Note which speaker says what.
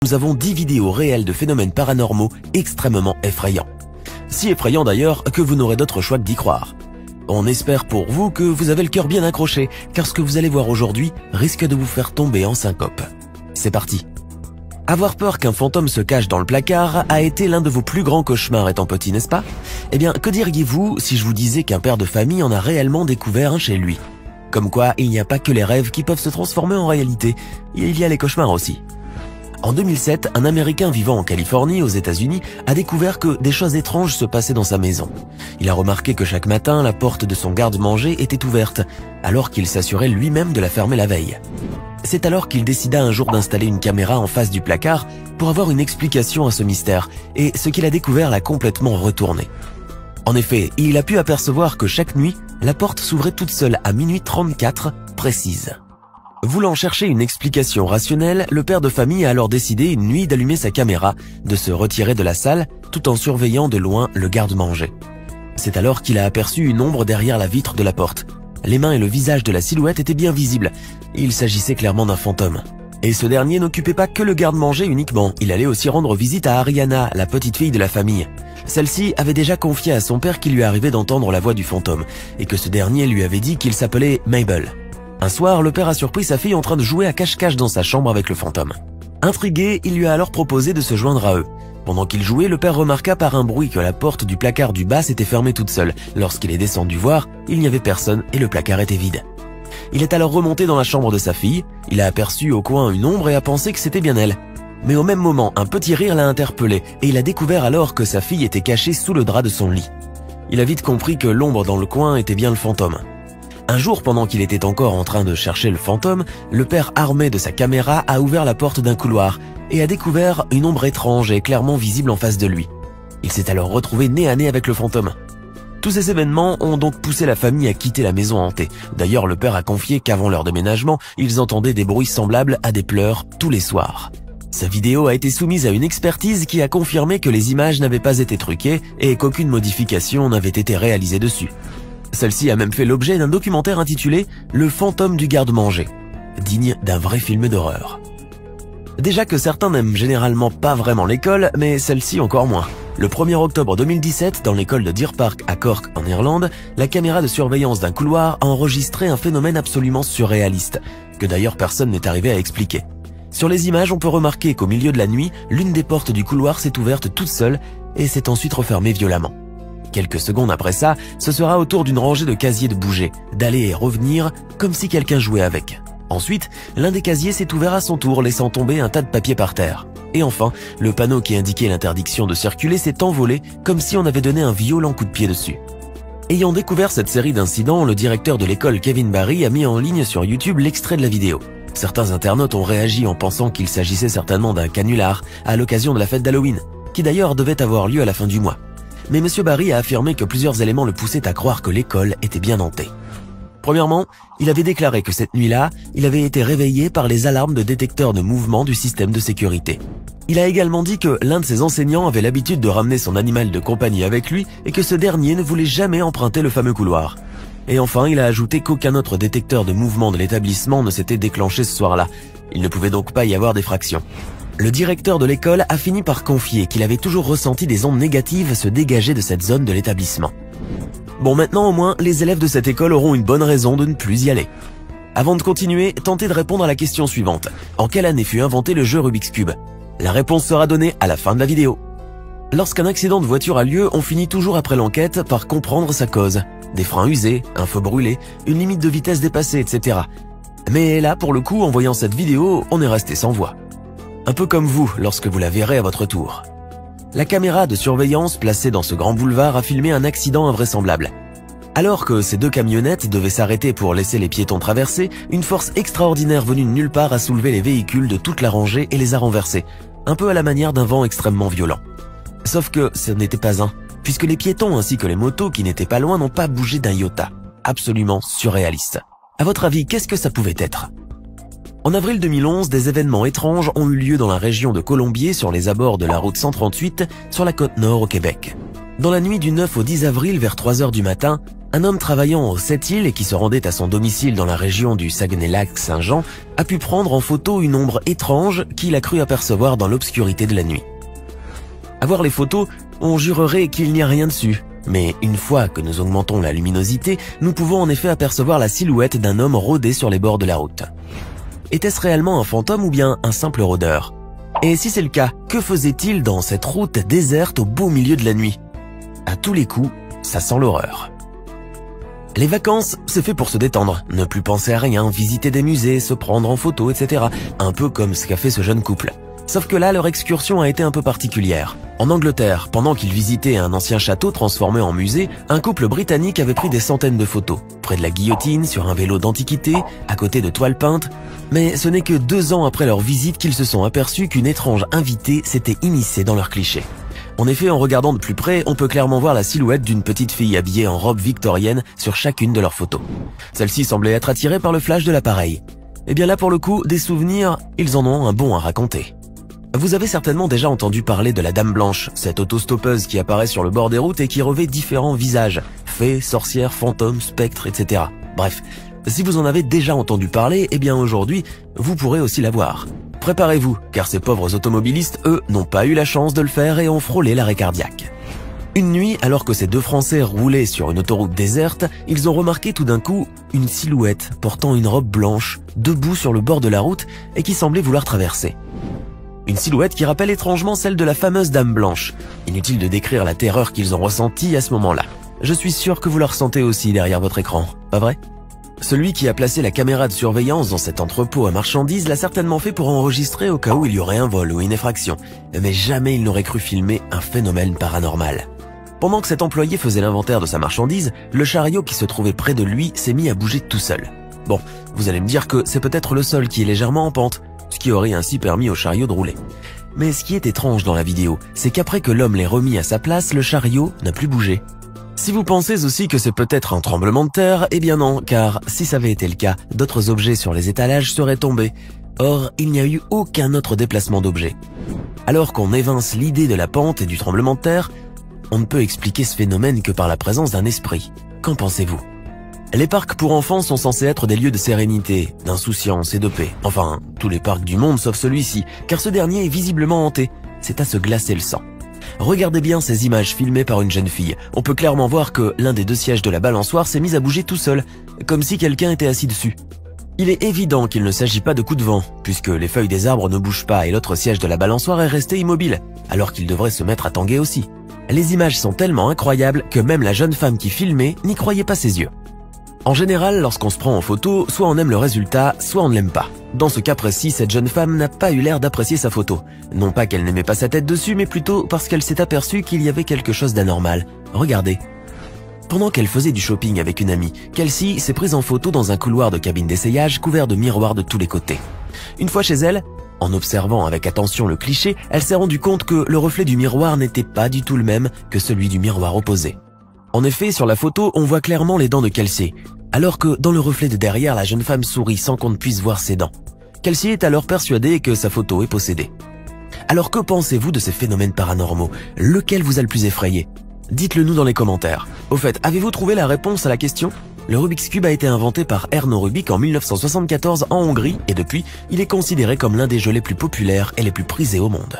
Speaker 1: nous avons 10 vidéos réelles de phénomènes paranormaux extrêmement effrayants. Si effrayants d'ailleurs que vous n'aurez d'autre choix que d'y croire. On espère pour vous que vous avez le cœur bien accroché, car ce que vous allez voir aujourd'hui risque de vous faire tomber en syncope. C'est parti. Avoir peur qu'un fantôme se cache dans le placard a été l'un de vos plus grands cauchemars étant petit, n'est-ce pas? Eh bien, que diriez-vous si je vous disais qu'un père de famille en a réellement découvert un chez lui? Comme quoi, il n'y a pas que les rêves qui peuvent se transformer en réalité, il y a les cauchemars aussi. En 2007, un Américain vivant en Californie, aux États-Unis, a découvert que des choses étranges se passaient dans sa maison. Il a remarqué que chaque matin, la porte de son garde-manger était ouverte, alors qu'il s'assurait lui-même de la fermer la veille. C'est alors qu'il décida un jour d'installer une caméra en face du placard pour avoir une explication à ce mystère, et ce qu'il a découvert l'a complètement retourné. En effet, il a pu apercevoir que chaque nuit, la porte s'ouvrait toute seule à minuit 34 précise. Voulant chercher une explication rationnelle, le père de famille a alors décidé une nuit d'allumer sa caméra, de se retirer de la salle tout en surveillant de loin le garde-manger. C'est alors qu'il a aperçu une ombre derrière la vitre de la porte. Les mains et le visage de la silhouette étaient bien visibles. Il s'agissait clairement d'un fantôme. Et ce dernier n'occupait pas que le garde-manger uniquement, il allait aussi rendre visite à Ariana, la petite fille de la famille. Celle-ci avait déjà confié à son père qu'il lui arrivait d'entendre la voix du fantôme, et que ce dernier lui avait dit qu'il s'appelait Mabel. Un soir, le père a surpris sa fille en train de jouer à cache-cache dans sa chambre avec le fantôme. Intrigué, il lui a alors proposé de se joindre à eux. Pendant qu'il jouait, le père remarqua par un bruit que la porte du placard du bas s'était fermée toute seule. Lorsqu'il est descendu voir, il n'y avait personne et le placard était vide. Il est alors remonté dans la chambre de sa fille, il a aperçu au coin une ombre et a pensé que c'était bien elle. Mais au même moment, un petit rire l'a interpellé et il a découvert alors que sa fille était cachée sous le drap de son lit. Il a vite compris que l'ombre dans le coin était bien le fantôme. Un jour, pendant qu'il était encore en train de chercher le fantôme, le père armé de sa caméra a ouvert la porte d'un couloir et a découvert une ombre étrange et clairement visible en face de lui. Il s'est alors retrouvé nez à nez avec le fantôme. Tous ces événements ont donc poussé la famille à quitter la maison hantée. D'ailleurs, le père a confié qu'avant leur déménagement, ils entendaient des bruits semblables à des pleurs tous les soirs. Sa vidéo a été soumise à une expertise qui a confirmé que les images n'avaient pas été truquées et qu'aucune modification n'avait été réalisée dessus. Celle-ci a même fait l'objet d'un documentaire intitulé « Le fantôme du garde-manger », digne d'un vrai film d'horreur. Déjà que certains n'aiment généralement pas vraiment l'école, mais celle-ci encore moins. Le 1er octobre 2017, dans l'école de Deer Park à Cork en Irlande, la caméra de surveillance d'un couloir a enregistré un phénomène absolument surréaliste, que d'ailleurs personne n'est arrivé à expliquer. Sur les images, on peut remarquer qu'au milieu de la nuit, l'une des portes du couloir s'est ouverte toute seule et s'est ensuite refermée violemment. Quelques secondes après ça, ce sera au tour d'une rangée de casiers de bouger, d'aller et revenir, comme si quelqu'un jouait avec. Ensuite, l'un des casiers s'est ouvert à son tour, laissant tomber un tas de papier par terre. Et enfin, le panneau qui indiquait l'interdiction de circuler s'est envolé, comme si on avait donné un violent coup de pied dessus. Ayant découvert cette série d'incidents, le directeur de l'école Kevin Barry a mis en ligne sur YouTube l'extrait de la vidéo. Certains internautes ont réagi en pensant qu'il s'agissait certainement d'un canular à l'occasion de la fête d'Halloween, qui d'ailleurs devait avoir lieu à la fin du mois. Mais M. Barry a affirmé que plusieurs éléments le poussaient à croire que l'école était bien hantée. Premièrement, il avait déclaré que cette nuit-là, il avait été réveillé par les alarmes de détecteurs de mouvement du système de sécurité. Il a également dit que l'un de ses enseignants avait l'habitude de ramener son animal de compagnie avec lui et que ce dernier ne voulait jamais emprunter le fameux couloir. Et enfin, il a ajouté qu'aucun autre détecteur de mouvement de l'établissement ne s'était déclenché ce soir-là. Il ne pouvait donc pas y avoir d'effraction. Le directeur de l'école a fini par confier qu'il avait toujours ressenti des ondes négatives se dégager de cette zone de l'établissement. Bon, maintenant au moins, les élèves de cette école auront une bonne raison de ne plus y aller. Avant de continuer, tentez de répondre à la question suivante. En quelle année fut inventé le jeu Rubik's Cube? La réponse sera donnée à la fin de la vidéo. Lorsqu'un accident de voiture a lieu, on finit toujours après l'enquête par comprendre sa cause. Des freins usés, un feu brûlé, une limite de vitesse dépassée, etc. Mais là, pour le coup, en voyant cette vidéo, on est resté sans voix. Un peu comme vous, lorsque vous la verrez à votre tour. La caméra de surveillance placée dans ce grand boulevard a filmé un accident invraisemblable. Alors que ces deux camionnettes devaient s'arrêter pour laisser les piétons traverser, une force extraordinaire venue de nulle part a soulevé les véhicules de toute la rangée et les a renversés, un peu à la manière d'un vent extrêmement violent. Sauf que ce n'était pas un, puisque les piétons ainsi que les motos qui n'étaient pas loin n'ont pas bougé d'un iota. Absolument surréaliste. À votre avis, qu'est-ce que ça pouvait être ? En avril 2011, des événements étranges ont eu lieu dans la région de Colombier sur les abords de la route 138 sur la côte nord au Québec. Dans la nuit du 9 au 10 avril vers 3 heures du matin, Un homme travaillant aux Sept-Îles et qui se rendait à son domicile dans la région du Saguenay-Lac-Saint-Jean a pu prendre en photo une ombre étrange qu'il a cru apercevoir dans l'obscurité de la nuit. À voir les photos, on jurerait qu'il n'y a rien dessus. Mais une fois que nous augmentons la luminosité, nous pouvons en effet apercevoir la silhouette d'un homme rôder sur les bords de la route. Était-ce réellement un fantôme ou bien un simple rôdeur? Et si c'est le cas, que faisait-il dans cette route déserte au beau milieu de la nuit? À tous les coups, ça sent l'horreur. Les vacances, c'est fait pour se détendre, ne plus penser à rien, visiter des musées, se prendre en photo, etc. Un peu comme ce qu'a fait ce jeune couple. Sauf que là, leur excursion a été un peu particulière. En Angleterre, pendant qu'ils visitaient un ancien château transformé en musée, un couple britannique avait pris des centaines de photos. Près de la guillotine, sur un vélo d'antiquité, à côté de toiles peintes. Mais ce n'est que 2 ans après leur visite qu'ils se sont aperçus qu'une étrange invitée s'était immiscée dans leurs clichés. En effet, en regardant de plus près, on peut clairement voir la silhouette d'une petite fille habillée en robe victorienne sur chacune de leurs photos. Celle-ci semblait être attirée par le flash de l'appareil. Et bien là, pour le coup, des souvenirs, ils en ont un bon à raconter. Vous avez certainement déjà entendu parler de la Dame Blanche, cette autostoppeuse qui apparaît sur le bord des routes et qui revêt différents visages, fées, sorcières, fantômes, spectres, etc. Bref, si vous en avez déjà entendu parler, eh bien aujourd'hui, vous pourrez aussi la voir. Préparez-vous, car ces pauvres automobilistes, eux, n'ont pas eu la chance de le faire et ont frôlé l'arrêt cardiaque. Une nuit, alors que ces 2 Français roulaient sur une autoroute déserte, ils ont remarqué tout d'un coup une silhouette portant une robe blanche, debout sur le bord de la route et qui semblait vouloir traverser. Une silhouette qui rappelle étrangement celle de la fameuse Dame Blanche. Inutile de décrire la terreur qu'ils ont ressentie à ce moment-là. Je suis sûr que vous la ressentez aussi derrière votre écran, pas vrai ? Celui qui a placé la caméra de surveillance dans cet entrepôt à marchandises l'a certainement fait pour enregistrer au cas où il y aurait un vol ou une effraction. Mais jamais il n'aurait cru filmer un phénomène paranormal. Pendant que cet employé faisait l'inventaire de sa marchandise, le chariot qui se trouvait près de lui s'est mis à bouger tout seul. Bon, vous allez me dire que c'est peut-être le sol qui est légèrement en pente, ce qui aurait ainsi permis au chariot de rouler. Mais ce qui est étrange dans la vidéo, c'est qu'après que l'homme l'ait remis à sa place, le chariot n'a plus bougé. Si vous pensez aussi que c'est peut-être un tremblement de terre, eh bien non, car si ça avait été le cas, d'autres objets sur les étalages seraient tombés. Or, il n'y a eu aucun autre déplacement d'objets. Alors qu'on évince l'idée de la pente et du tremblement de terre, on ne peut expliquer ce phénomène que par la présence d'un esprit. Qu'en pensez-vous ? Les parcs pour enfants sont censés être des lieux de sérénité, d'insouciance et de paix. Enfin, tous les parcs du monde sauf celui-ci, car ce dernier est visiblement hanté. C'est à se glacer le sang. Regardez bien ces images filmées par une jeune fille. On peut clairement voir que l'un des 2 sièges de la balançoire s'est mis à bouger tout seul, comme si quelqu'un était assis dessus. Il est évident qu'il ne s'agit pas de coups de vent, puisque les feuilles des arbres ne bougent pas et l'autre siège de la balançoire est resté immobile, alors qu'il devrait se mettre à tanguer aussi. Les images sont tellement incroyables que même la jeune femme qui filmait n'y croyait pas ses yeux. En général, lorsqu'on se prend en photo, soit on aime le résultat, soit on ne l'aime pas. Dans ce cas précis, cette jeune femme n'a pas eu l'air d'apprécier sa photo. Non pas qu'elle n'aimait pas sa tête dessus, mais plutôt parce qu'elle s'est aperçue qu'il y avait quelque chose d'anormal. Regardez. Pendant qu'elle faisait du shopping avec une amie, Kelsey s'est prise en photo dans un couloir de cabine d'essayage couvert de miroirs de tous les côtés. Une fois chez elle, en observant avec attention le cliché, elle s'est rendue compte que le reflet du miroir n'était pas du tout le même que celui du miroir opposé. En effet, sur la photo, on voit clairement les dents de Kelsey, alors que dans le reflet de derrière, la jeune femme sourit sans qu'on ne puisse voir ses dents. Kelsey est alors persuadée que sa photo est possédée. Alors que pensez-vous de ces phénomènes paranormaux? Lequel vous a le plus effrayé? Dites-le nous dans les commentaires. Au fait, avez-vous trouvé la réponse à la question? Le Rubik's Cube a été inventé par Erno Rubik en 1974 en Hongrie et depuis, il est considéré comme l'un des jeux les plus populaires et les plus prisés au monde.